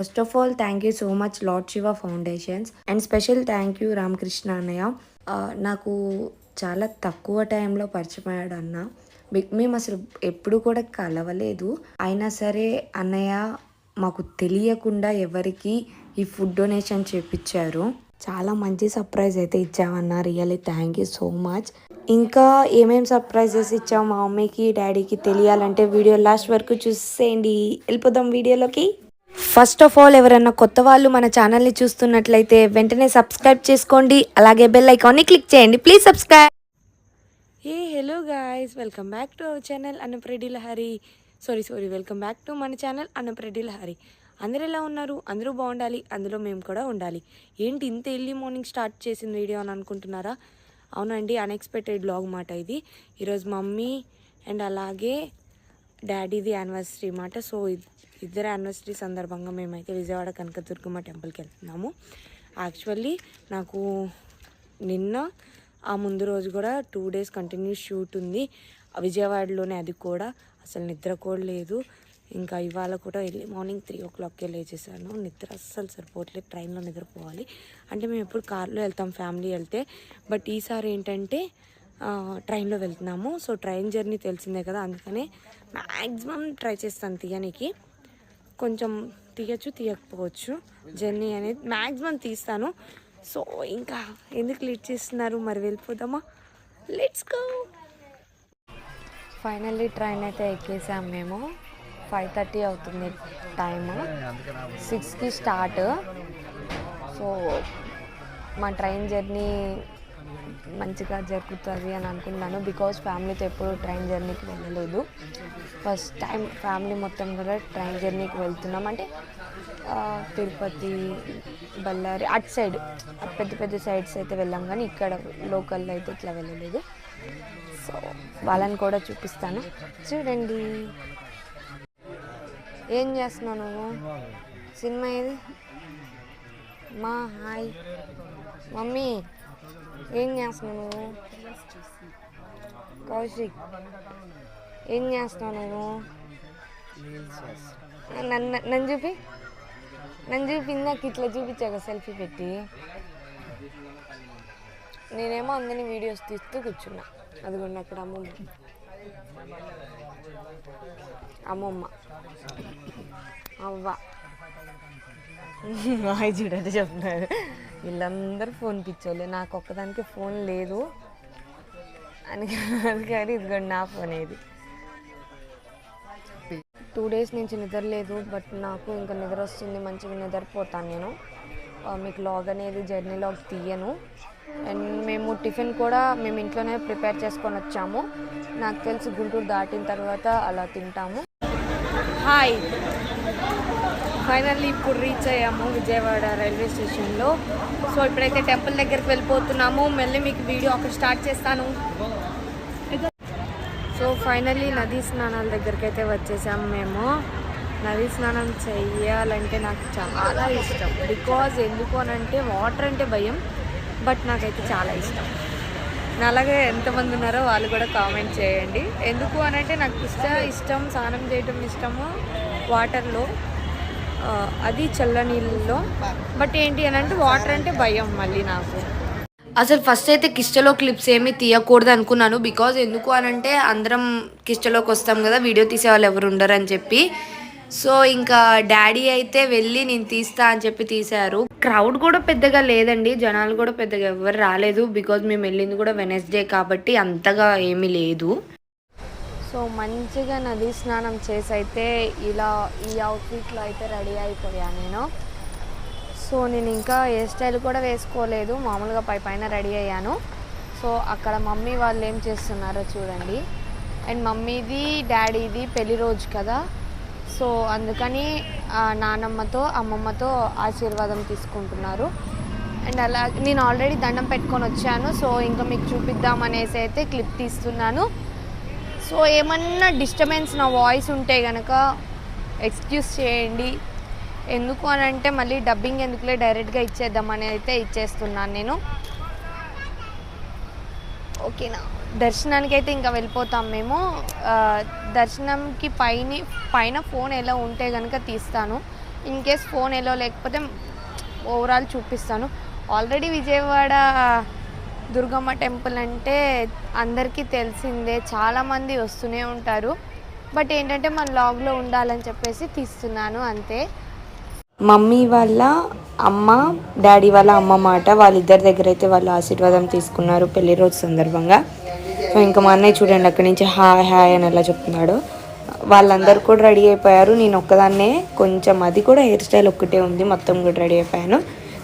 First of all thank you so much lord Shiva foundations and special thank you Ramakrishna అన్నయ్య. నాకు చాలా తక్కువ టైంలో పరిచయం అయ్యాడు అన్న. మేము అసలు ఎప్పుడు కూడా కలవలేదు. అయినా సరే అన్నయ్య మాకు తెలియకుండా ఎవరికి ఈ ఫుడ్ డొనేషన్ చేపించారు. చాలా మంచి సర్ప్రైజ్ అయితే ఇచ్చామన్న. Really thank you so much. ఇంకా ఏమేమి సర్ప్రైజెస్ ఇచ్చాము మా మమ్మీకి డాడీకి తెలియాలంటే వీడియో లాస్ట్ వరకు చూసేయండి. వెళ్ళిపోదాం వీడియోలోకి. ఫస్ట్ ఆఫ్ ఆల్ ఎవరైనా కొత్త వాళ్ళు మన ఛానల్ని చూస్తున్నట్లయితే వెంటనే సబ్స్క్రైబ్ చేసుకోండి. అలాగే బెల్ ఐకాన్ని క్లిక్ చేయండి. Please subscribe. Hello guys, welcome back to our channel Annapreddy Lahari. Welcome back to మన ఛానల్ అన్నప్రెడ్డి లహరి. అందరూ ఎలా ఉన్నారు? అందరూ బాగుండాలి, అందులో మేము కూడా ఉండాలి. ఏంటి ఇంత ఎర్లీ మార్నింగ్ స్టార్ట్ చేసిన వీడియో అని అనుకుంటున్నారా? అవునండి, అన్ఎక్స్పెక్టెడ్ బ్లాగ్ మాట ఇది. ఈరోజు మమ్మీ అండ్ అలాగే డాడీది యానివర్సరీ మాట. సో ఇద్దరు యానివర్సరీ సందర్భంగా మేమైతే విజయవాడ కనకదుర్గమ్మ టెంపుల్కి వెళ్తున్నాము. యాక్చువల్లీ నాకు నిన్న ఆ ముందు రోజు కూడా 2 days కంటిన్యూస్ షూట్ ఉంది విజయవాడలోనే. అది కూడా అసలు నిద్ర కూడా లేదు. ఇంకా ఇవాళ కూడా ఎర్లీ మార్నింగ్ 3 o'clockకే లేచేసాను. నిద్ర అస్సలు సరిపోవట్లేదు. ట్రైన్లో నిద్రపోవాలి అంటే మేము ఎప్పుడు కార్లో వెళ్తాం ఫ్యామిలీ వెళ్తే, బట్ ఈసారి ఏంటంటే ట్రైన్లో వెళ్తున్నాము. సో ట్రైన్ జర్నీ తెలిసిందే కదా, అందుకనే మ్యాక్సిమం ట్రై చేస్తాను తీయనికి. కొంచెం తీయచ్చు తీయకపోవచ్చు, జర్నీ అనేది మ్యాక్సిమం తీస్తాను. సో ఇంకా ఎందుకు లేట్ చేస్తున్నారు, మరి వెళ్ళిపోదామా? Let's go. ఫైనల్లీ ట్రైన్ అయితే ఎక్కేసాం మేము. 5:30 అవుతుంది టైము, 6కి స్టార్ట్. సో మా ట్రైన్ జర్నీ మంచిగా జరుగుతుంది అని అనుకున్నాను. బికాజ్ ఫ్యామిలీతో ఎప్పుడు ట్రైన్ జర్నీకి వెళ్ళలేదు. ఫస్ట్ టైం ఫ్యామిలీ మొత్తం కూడా ట్రైన్ జర్నీకి వెళ్తున్నాం. అంటే తిరుపతి, బళ్ళారి అటు సైడ్ పెద్ద పెద్ద సైడ్స్ అయితే వెళ్ళాం, కానీ ఇక్కడ లోకల్లో అయితే ఇట్లా వెళ్ళలేదు. సో వాళ్ళని కూడా చూపిస్తాను, చూడండి. ఏం చేస్తున్నావు నువ్వు? సినిమా ఏది? మా హాయ్ మమ్మీ, ఏం చేస్తున్నావు నువ్వు? కౌశిక్, ఏం చేస్తున్నావు నువ్వు? నన్ను చూపి, ఇందాక ఇట్లా చూపించాక సెల్ఫీ పెట్టి. నేనేమో అందరినీ వీడియోస్ తీస్తూ కూర్చున్నా. అదిగోండి అక్కడ అమ్మమ్మ అవ్వ హాయ్ చూడండి చెప్తున్నారు. వీళ్ళందరూ ఫోన్ పిచ్చోళ్ళే, నాకు ఒక్కదానికి ఫోన్ లేదు అని కానీ ఇదిగోండి నా ఫోన్. ఇది 2 days నుంచి నిద్ర లేదు, బట్ నాకు ఇంకా నిద్ర వస్తుంది. మంచిగా నిద్రపోతాను నేను. మీకు లాగ్ అనేది జర్నీ లాగ్ తీయను. అండ్ మేము టిఫిన్ కూడా మేము ఇంట్లోనే ప్రిపేర్ చేసుకొని వచ్చాము. నాకు తెలిసి గుంటూరు దాటిన తర్వాత అలా తింటాము. హాయ్, ఫైనల్లీ ఇప్పుడు రీచ్ అయ్యాము విజయవాడ రైల్వే స్టేషన్లో. సో ఇప్పుడైతే టెంపుల్ దగ్గరికి వెళ్ళిపోతున్నాము. మళ్ళీ మీకు వీడియో అక్కడ స్టార్ట్ చేస్తాను. సో ఫైనల్లీ నదీ స్నానాల దగ్గరికి అయితే వచ్చేసాము మేము. నదీ స్నానం చెయ్యాలంటే నాకు చాలా ఇష్టం. బికాజ్ ఎందుకు అనంటే వాటర్ అంటే భయం, బట్ నాకైతే చాలా ఇష్టం. అలాగే ఎంతమంది ఉన్నారో వాళ్ళు కూడా కామెంట్ చేయండి. ఎందుకు అనంటే నాకు ఇష్టం స్నానం చేయటం ఇష్టము వాటర్లో, అది చల్ల నీళ్ళలో. బట్ ఏంటి అని అంటే వాటర్ అంటే భయం మళ్ళీ నాకు. అసలు ఫస్ట్ అయితే కిష్టలో క్లిప్స్ ఏమీ తీయకూడదు అనుకున్నాను. బికాజ్ ఎందుకు అనంటే అందరం కిష్టలోకి వస్తాం కదా, వీడియో తీసేవాళ్ళు ఎవరు ఉండరు అని చెప్పి. సో ఇంకా డాడీ అయితే వెళ్ళి నేను తీస్తా అని చెప్పి తీశారు. క్రౌడ్ కూడా పెద్దగా లేదండి, జనాలు కూడా పెద్దగా ఎవరు రాలేదు. బికాజ్ మేము వెళ్ళింది కూడా వెనస్డే కాబట్టి అంతగా ఏమీ లేదు. సో మంచిగా నదీ స్నానం చేసి అయితే ఇలా ఈ అవుట్ఫిట్లో అయితే రెడీ అయిపోయాను నేను. సో నేను ఇంకా హెయిర్ స్టైల్ కూడా వేసుకోలేదు, మామూలుగా పైన రెడీ అయ్యాను. సో అక్కడ మమ్మీ వాళ్ళు ఏం చేస్తున్నారో చూడండి. అండ్ మమ్మీది డాడీది పెళ్లి రోజు కదా, సో అందుకని నానమ్మతో అమ్మమ్మతో ఆశీర్వాదం తీసుకుంటున్నారు. అండ్ అలా నేను ఆల్రెడీ దండం పెట్టుకొని వచ్చాను. సో ఇంకా మీకు చూపిద్దామనేసి అయితే క్లిప్ తీస్తున్నాను. సో ఏమన్నా డిస్టర్బెన్స్ నా వాయిస్ ఉంటే కనుక ఎక్స్క్యూజ్ చేయండి. ఎందుకు అని అంటే మళ్ళీ డబ్బింగ్ ఎందుకులే, డైరెక్ట్గా ఇచ్చేద్దామని అయితే ఇచ్చేస్తున్నాను నేను. ఓకేనా? దర్శనానికి అయితే ఇంకా వెళ్ళిపోతాం మేము. దర్శనంకి పైన ఫోన్ ఎలా ఉంటే కనుక తీస్తాను, ఇన్ కేస్ ఫోన్ ఎలా లేకపోతే ఓవరాల్ చూపిస్తాను. ఆల్రెడీ విజయవాడ దుర్గమ్మ టెంపుల్ అంటే అందరికీ తెలిసిందే, చాలామంది వస్తూనే ఉంటారు. బట్ ఏంటంటే మన లాగ్లో ఉండాలని చెప్పేసి తీస్తున్నాను అంతే. మమ్మీ వాళ్ళ అమ్మ, డాడీ వాళ్ళ అమ్మ మాట, వాళ్ళిద్దరి దగ్గర అయితే వాళ్ళు ఆశీర్వాదం తీసుకున్నారు పెళ్లి రోజు సందర్భంగా. సో ఇంకా మా అన్నయ్య చూడండి అక్కడి నుంచి హాయ్ హాయ్ అని ఎలా చెప్తున్నాడు. వాళ్ళందరూ కూడా రెడీ అయిపోయారు, నేను ఒక్కదాన్నే కొంచెం, అది కూడా హెయిర్ స్టైల్ ఒక్కటే ఉంది, మొత్తం కూడా రెడీ అయిపోయాను.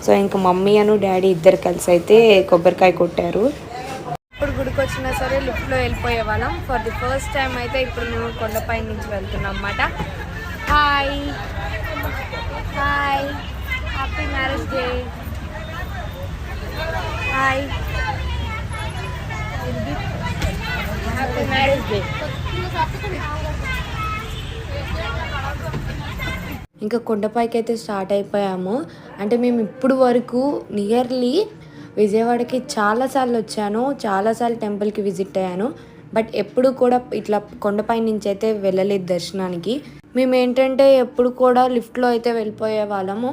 సో ఇంకా మమ్మీ అను డాడీ ఇద్దరు కలిసి అయితే కొబ్బరికాయ కొట్టారు. ఇప్పుడు గుడికి వచ్చినా సరే లిఫ్ట్లో వెళ్ళిపోయే వాళ్ళం. ఫర్ ది ఫస్ట్ టైం అయితే ఇప్పుడు మేము కొండపై నుంచి వెళ్తున్నాం అన్నమాట. Hi hi, happy marriage day. Hi, happy marriage day. ఇంకా కొండపైకి అయితే స్టార్ట్ అయిపోయాము. అంటే మేము ఇప్పుడు వరకు నియర్లీ విజయవాడకి చాలాసార్లు వచ్చాను, చాలాసార్లు టెంపుల్కి విజిట్ అయ్యాను. బట్ ఎప్పుడు కూడా ఇట్లా కొండపై నుంచి అయితే వెళ్ళలేదు దర్శనానికి. మేము ఏంటంటే ఎప్పుడు కూడా లిఫ్ట్లో అయితే వెళ్ళిపోయే వాళ్ళము.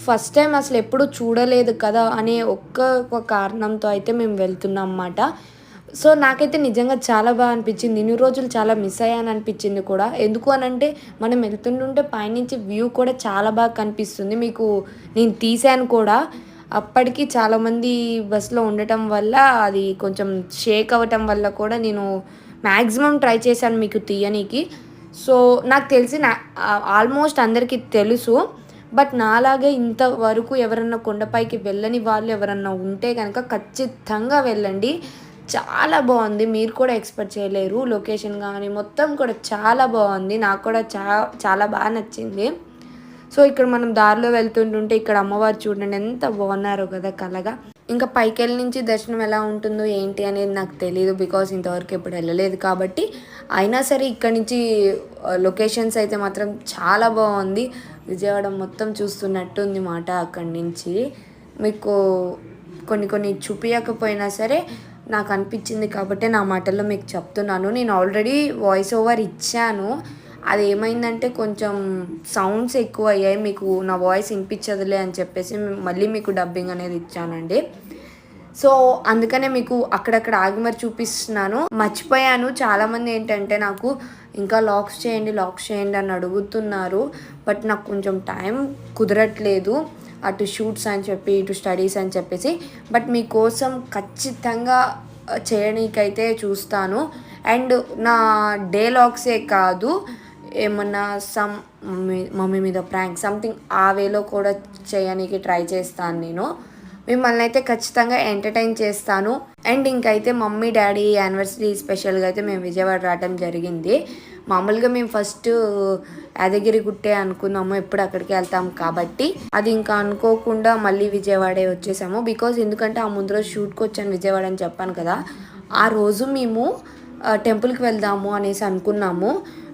ఫస్ట్ టైం అసలు ఎప్పుడు చూడలేదు కదా అనే ఒక్క కారణంతో అయితే మేము వెళ్తున్నాం అన్నమాట. సో నాకైతే నిజంగా చాలా బాగా అనిపించింది. ఇన్ని రోజులు చాలా మిస్ అయ్యాను అనిపించింది కూడా. ఎందుకు అనంటే మనం వెళ్తుంటుంటే పైనుంచి వ్యూ కూడా చాలా బాగా కనిపిస్తుంది. మీకు నేను తీసాను కూడా. అప్పటికి చాలామంది బస్సులో ఉండటం వల్ల అది కొంచెం షేక్ అవ్వటం వల్ల కూడా నేను మ్యాక్సిమం ట్రై చేశాను మీకు తీయనీకి. సో నాకు తెలిసి ఆల్మోస్ట్ అందరికీ తెలుసు. బట్ నాలాగే ఇంతవరకు ఎవరన్నా కొండపైకి వెళ్ళని వాళ్ళు ఎవరన్నా ఉంటే కనుక ఖచ్చితంగా వెళ్ళండి. చాలా బాగుంది, మీరు కూడా ఎక్స్పెక్ట్ చేయలేరు. లొకేషన్ కానీ మొత్తం కూడా చాలా బాగుంది, నాకు కూడా చాలా బాగా నచ్చింది. సో ఇక్కడ మనం దారిలో వెళ్తుంటుంటే ఇక్కడ అమ్మవారు చూడండి ఎంత బాగున్నారో కదా కలగా. ఇంకా పైకెళ్ళి నుంచి దర్శనం ఎలా ఉంటుందో ఏంటి అనేది నాకు తెలియదు, బికాస్ ఇంతవరకు ఎప్పుడు వెళ్ళలేదు కాబట్టి. అయినా సరే ఇక్కడ నుంచి లొకేషన్స్ అయితే మాత్రం చాలా బాగుంది. విజయవాడ మొత్తం చూస్తున్నట్టుంది మాట అక్కడి నుంచి. మీకు కొన్ని చూపించకపోయినా సరే నాకు అనిపించింది కాబట్టి నా మాటల్లో మీకు చెప్తున్నాను. నేను ఆల్రెడీ వాయిస్ ఓవర్ ఇచ్చాను, అది ఏమైందంటే కొంచెం సౌండ్స్ ఎక్కువ అయ్యాయి, మీకు నా వాయిస్ వినిపించదులే అని చెప్పేసి మళ్ళీ మీకు డబ్బింగ్ అనేది ఇచ్చానండి. సో అందుకనే మీకు అక్కడక్కడ ఆగి మరి చూపిస్తున్నాను. మర్చిపోయాను, చాలామంది ఏంటంటే నాకు ఇంకా లాక్స్ చేయండి అని అడుగుతున్నారు. బట్ నాకు కొంచెం టైం కుదరట్లేదు, అటు షూట్స్ అని చెప్పి ఇటు స్టడీస్ అని చెప్పేసి. బట్ మీకోసం ఖచ్చితంగా చేయడానికైతే చూస్తాను. అండ్ నా డే లాగ్సే కాదు, ఏమన్నా మమ్మీ మీద ప్రాంక్ సంథింగ్ ఆ వేలో కూడా చేయడానికి ట్రై చేస్తాను నేను. మిమ్మల్ని అయితే ఖచ్చితంగా ఎంటర్టైన్ చేస్తాను. అండ్ ఇంకైతే మమ్మీ డాడీ యానివర్సరీ స్పెషల్గా అయితే మేము విజయవాడ రావడం జరిగింది. మామూలుగా మేము ఫస్ట్ యాదగిరి గుట్టే అనుకున్నాము, ఎప్పుడు అక్కడికి వెళ్తాం కాబట్టి. అది ఇంకా అనుకోకుండా మళ్ళీ విజయవాడే వచ్చేసాము. బికాజ్ ఎందుకంటే ఆ ముందు రోజు షూట్కి వచ్చాను విజయవాడ అని చెప్పాను కదా, ఆ రోజు మేము టెంపుల్కి వెళ్దాము అనేసి అనుకున్నాము.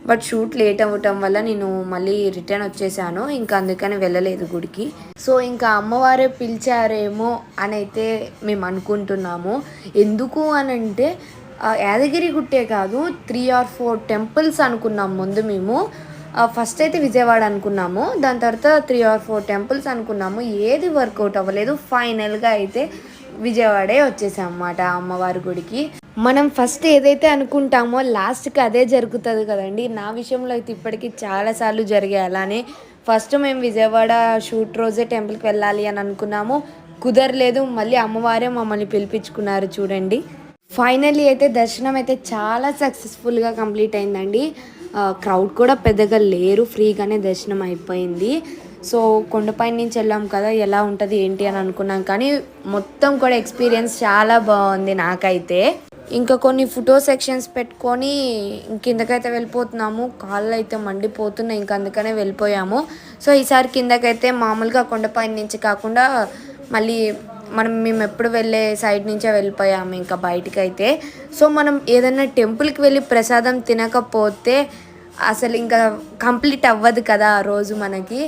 బట్ షూట్ లేట్ అవ్వటం వల్ల నేను మళ్ళీ రిటర్న్ వచ్చేసాను, ఇంకా అందుకని వెళ్ళలేదు గుడికి. సో ఇంకా అమ్మవారే పిలిచారేమో అని అయితే మేము అనుకుంటున్నాము. ఎందుకు అని అంటే యాదగిరి గుట్టే కాదు, 3 or 4 టెంపుల్స్ అనుకున్నాం ముందు మేము. ఫస్ట్ అయితే విజయవాడ అనుకున్నాము, దాని తర్వాత 3 or 4 టెంపుల్స్ అనుకున్నాము. ఏది వర్కౌట్ అవ్వలేదు. ఫైనల్గా అయితే విజయవాడే వచ్చేసాం అన్నమాట అమ్మవారి గుడికి. మనం ఫస్ట్ ఏదైతే అనుకుంటామో లాస్ట్కి అదే జరుగుతుంది కదండి. నా విషయంలో అయితే ఇప్పటికీ చాలాసార్లు జరిగాయి అలానే. ఫస్ట్ మేము విజయవాడ షూట్ రోజే టెంపుల్కి వెళ్ళాలి అని అనుకున్నాము, కుదరలేదు. మళ్ళీ అమ్మవారే మమ్మల్ని పిలిపించుకున్నారు చూడండి. ఫైనల్లీ అయితే దర్శనం అయితే చాలా సక్సెస్ఫుల్గా కంప్లీట్ అయిందండి. క్రౌడ్ కూడా పెద్దగా లేరు, ఫ్రీగానే దర్శనం అయిపోయింది. సో కొండపై నుంచి వెళ్ళాం కదా, ఎలా ఉంటుంది ఏంటి అని అనుకున్నాం, కానీ మొత్తం కూడా ఎక్స్పీరియన్స్ చాలా బాగుంది నాకైతే. ఇంకా కొన్ని ఫోటో సెక్షన్స్ పెట్టుకొని కిందకైతే వెళ్ళిపోతున్నాము. కాళ్ళు అయితే మండిపోతున్నాయి, ఇంకా అందుకనే వెళ్ళిపోయాము. సో ఈసారి కిందకైతే మామూలుగా కొండపై నుంచి కాకుండా మళ్ళీ మేము ఎప్పుడు వెళ్ళే సైడ్ నుంచే వెళ్ళిపోయాము ఇంకా బయటికైతే. సో మనం ఏదైనా టెంపుల్కి వెళ్ళి ప్రసాదం తినకపోతే అసలు ఇంకా కంప్లీట్ అవ్వదు కదా ఆ రోజు మనకి.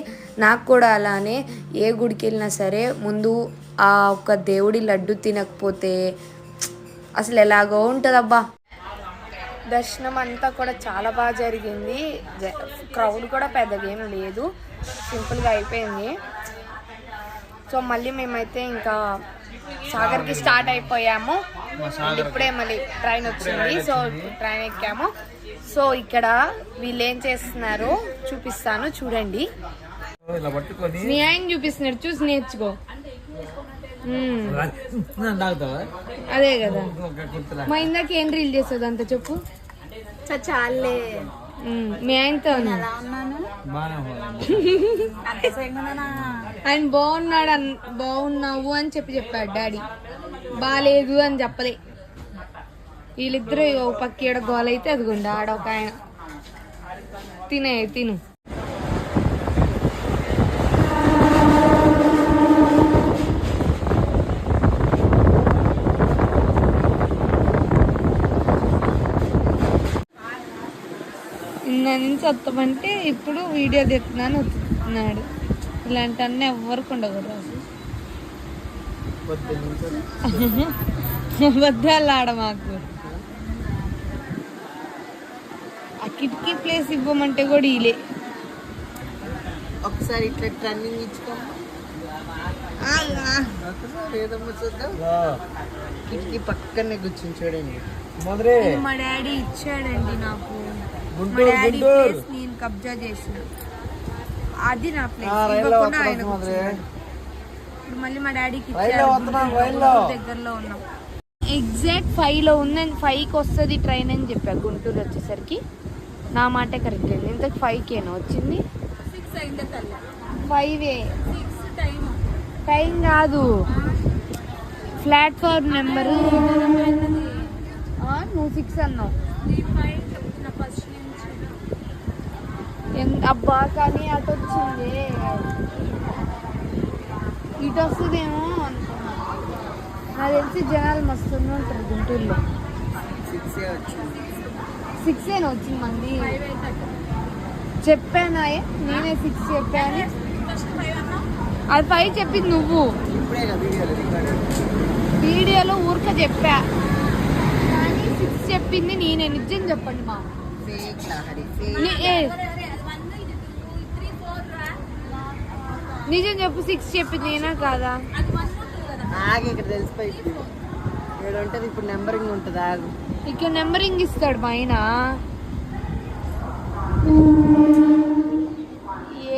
నాకు కూడా అలానే, ఏ గుడికి వెళ్ళినా సరే ముందు ఆ ఒక్క దేవుడి లడ్డు తినకపోతే అసలు ఎలాగో ఉంటుందబ్బా. దర్శనం అంతా కూడా చాలా బాగా జరిగింది. క్రౌడ్ కూడా పెద్దగా ఏం లేదు, సింపుల్గా అయిపోయింది. సో మళ్ళీ మేమైతే ఇంకా సాగర్కి స్టార్ట్ అయిపోయాము. ఇప్పుడే మళ్ళీ ట్రైన్ వచ్చింది, సో ట్రైన్ ఎక్కాము. సో ఇక్కడ వీళ్ళు ఏం చేస్తున్నారు చూపిస్తాను, చూడండి. మీ ఆయన చూపిస్తున్నారు, చూసి నేర్చుకో. అదే కదా, మా ఇందాక ఏం రీల్ చేసేది అంత చెప్పు. చాలే మీ ఆయనతో ఆయన బాగున్నావు అని చెప్పాడు డాడీ, బాగాలేదు అని చెప్పలే. వీళ్ళిద్దరు ఒక పక్క ఈడ గోల అయితే అదిగోండి ఆడ ఒక ఆయన. తిను నా నుంచి వస్తామంటే ఇప్పుడు వీడియో తెస్తున్నాను వస్తున్నాడు. ఇలాంటి అన్నీ ఎవరికి ఉండకూడదు అసలు. అబద్ధాలు ఆడ మాకు. ఆ కిటికీ ప్లేస్ ఇవ్వమంటే కూడా ఇలే. ఒకసారి ఇట్లా ట్రన్నింగ్ ఇచ్చుకో, కిటికీ పక్కనే కూర్చుని చూడండి. మా డాడీ ఇచ్చాడండి నాకు. మా డాడీ ప్లేస్ నేను కబ్జా చేసిన, అది నా ప్లేస్. ఇవ్వకుండా ఆయన ఇప్పుడు మళ్ళీ మా డాడీకి దగ్గరలో ఉన్నాం. ఎగ్జాక్ట్ 5లో ఉందని, 5కి వస్తుంది ట్రైన్ అని చెప్పా. గుంటూరు వచ్చేసరికి నా మాటే కరెక్ట్ అయింది. ఇంతకు 5కేనా వచ్చింది? 5 టైం కాదు, ప్లాట్ఫామ్ నెంబరు. నువ్వు 6 అన్నావు. అబ్బా కానీ అటు వచ్చింది, ఇటు వస్తుందేమో అనుకున్నా. నాకు తెలిసి జనాలు మస్తు ఉంటారు గుంటూరులో. 6 వచ్చింది మంది. చెప్పానా నేనే 6 చెప్పాను. అది 5 చెప్పింది నువ్వు వీడియోలో ఊరిక చెప్పా, కానీ 6 చెప్పింది నేనే. నిజం చెప్పండి మా నిజం చెప్పు, 6 చెప్పింది నేనా కాదా? ఇక్కడ తెలిసిపోయింది. ఇప్పుడు నెంబరింగ్ ఉంటుంది. ఆగు, ఇక్కడ నెంబరింగ్ ఇస్తాడు మా ఆయన.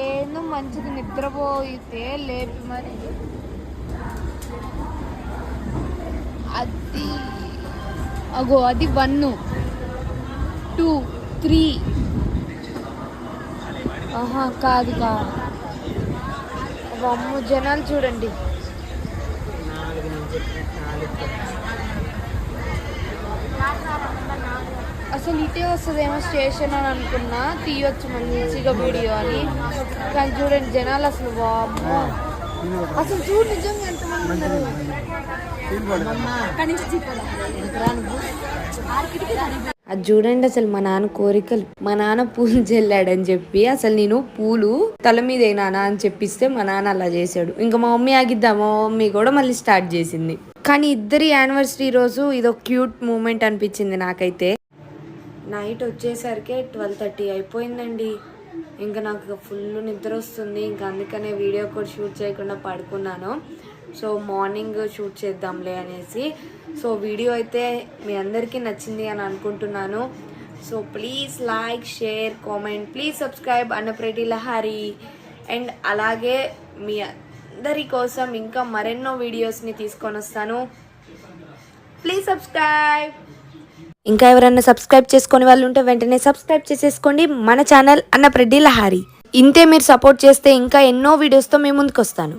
ఏదో మంచిది నిద్రపోయితే లేపి మరి. అది అగో అది 1 2 3. కాదు అమ్మ జనాలు చూడండి. అసలు ఇటే వస్తుందేమో స్టేషన్ అని అనుకున్నా, తీయొచ్చు మంచిగా వీడియో అని. కానీ చూడండి జనాలు అసలు వామ్మో, అసలు చూడు నిజంగా ఎంతమంది ఉన్నారు. అది చూడండి అసలు మా నాన్న కోరికలు. మా నాన్న పూలు జల్లాడని చెప్పి అసలు నేను పూలు తల మీద నాన్న అని చెప్పిస్తే మా నాన్న అలా చేశాడు. ఇంకా మా మమ్మీ ఆగిద్దా, మా మమ్మీ కూడా మళ్ళీ స్టార్ట్ చేసింది. కానీ ఇద్దరి యానివర్సరీ రోజు ఇదో క్యూట్ మూమెంట్ అనిపించింది నాకైతే. నైట్ వచ్చేసరికి 12:30 అయిపోయిందండి. ఇంకా నాకు ఫుల్ నిద్ర వస్తుంది. ఇంకా అందుకనే వీడియో కూడా షూట్ చేయకుండా పడుకున్నాను. సో మార్నింగ్ షూట్ చేద్దాంలే అనేసి. సో వీడియో అయితే మీ అందరికీ నచ్చింది అని అనుకుంటున్నాను. So please like, share, comment, please subscribe Annapreddy Lahari. And అలాగే మీ అందరి కోసం ఇంకా మరెన్నో వీడియోస్ని తీసుకొని వస్తాను. Please subscribe. ఇంకా ఎవరైనా సబ్స్క్రైబ్ చేసుకునే వాళ్ళు ఉంటే వెంటనే సబ్స్క్రైబ్ చేసేసుకోండి మన ఛానల్ అన్నప్రెడ్డి లహరి. ఇంతే మీరు సపోర్ట్ చేస్తే ఇంకా ఎన్నో వీడియోస్తో మేము ముందుకు వస్తాను.